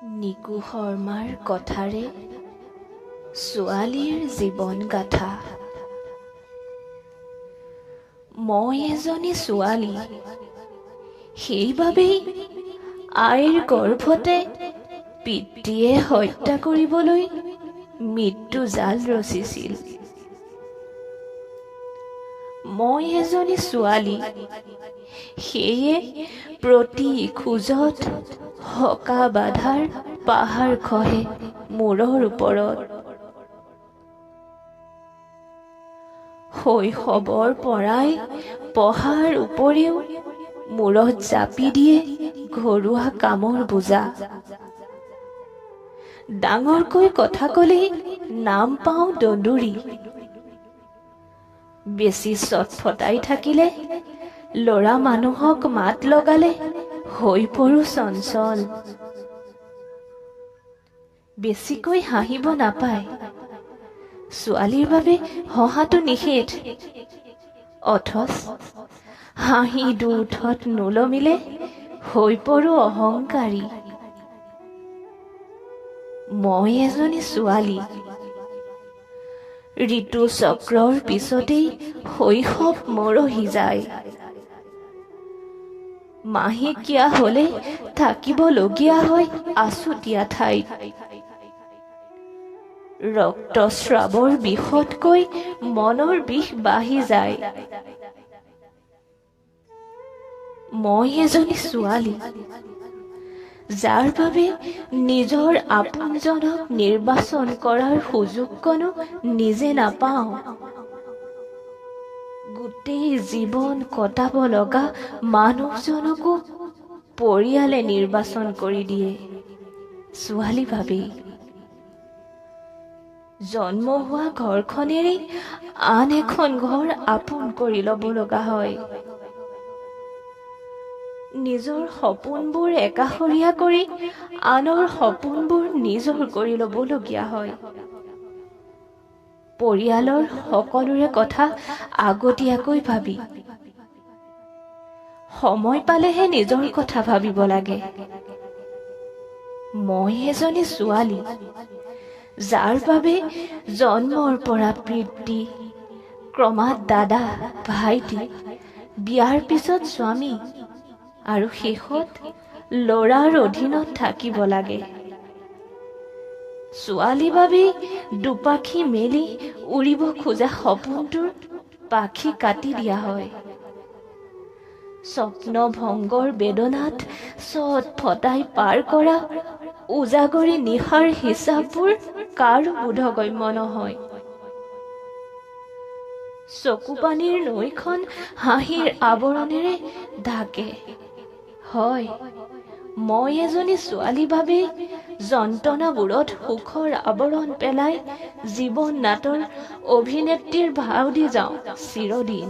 Nico শৰ্মাৰ কথাৰে ছোৱালীৰ জীৱন গাথা। মই এজনী ছোৱালী, সেইবাবেই আইৰ গৰ্ভতে পিতৃয়ে হত্যা কৰিবলৈ মৃত্যু জাল ৰচিছিল। মই এজনী ছোৱালী, সেয়ে প্ৰতি খোজত হকা বাধাৰ পাহাৰ খহে মূৰৰ ওপৰত। শৈশৱৰ পৰাই পঢ়াৰ উপৰিও মূৰত জাপি দিয়ে ঘৰুৱা কামৰ বোজা। ডাঙৰকৈ কথা ক'লেই নাম পাওঁ দন্দুৰী। বেছি চটফটাই থাকিলে, ল'ৰা মানুহক মাত লগালে হৈ পৰো চঞ্চল। বেছিকৈ হাঁহিব নাপায়, ছোৱালীৰ বাবে হহাটো নিষেধ। অথচ হাঁহি দুঠত নোলমিলে হৈ পৰো অহংকাৰী। মই এজনী ছোৱালী, ঋতু চক্ৰৰ পিছতেই শৈশৱ মৰহি যায়। মাহেকীয়া হলে থাকিবলগীয়া হয় আছুতীয়া ঠাইত। ৰক্তস্ৰাৱৰ বিষতকৈ মনৰ বিষ বাঢ়ি যায়। মই এজনী ছোৱালী, যাৰ বাবে নিজৰ আপোনজনক নিৰ্বাচন কৰাৰ সুযোগকণো নিজে নাপাওঁ। গোটেই জীৱন কটাব লগা মানুহজনকো পৰিয়ালে নিৰ্বাচন কৰি দিয়ে ছোৱালী ভাবেই। জন্ম হোৱা ঘৰখনেৰেই আন এখন ঘৰ আপোন কৰি ল'ব লগা হয়। নিজৰ সপোনবোৰ একাষৰীয়া কৰি আনৰ সপোনবোৰ নিজৰ কৰি ল'বলগীয়া হয়। পৰিয়ালৰ সকলোৰে কথা আগতীয়াকৈ ভাবি, সময় পালেহে নিজৰ কথা ভাবিব লাগে। মই এজনী ছোৱালী, যাৰ বাবে জন্মৰ পৰা পিতৃ, ক্ৰমাৎ দাদা, ভাইটি, বিয়াৰ পিছত স্বামী আৰু শেষত ল'ৰাৰ অধীনত থাকিব লাগে। ছোৱালী বাবেই দুপাখি মেলি উৰিব খোজা সপোনটোৰ পাখি কাটি দিয়া হয়। স্বপ্ন ভংগৰ বেদনাত চটফটাই পাৰ কৰা উজাগৰি নিশাৰ হিচাপবোৰ কাৰো বোধগম্য নহয়। চকুপানীৰ নৈখন হাঁহিৰ আৱৰণেৰে ঢাকে। হয়, মই এজনী ছোৱালী বাবেই যন্ত্ৰণাবোৰত সুখৰ আৱৰণ পেলাই জীৱন নাটৰ অভিনেত্ৰীৰ ভাও দি যাওঁ চিৰদিন।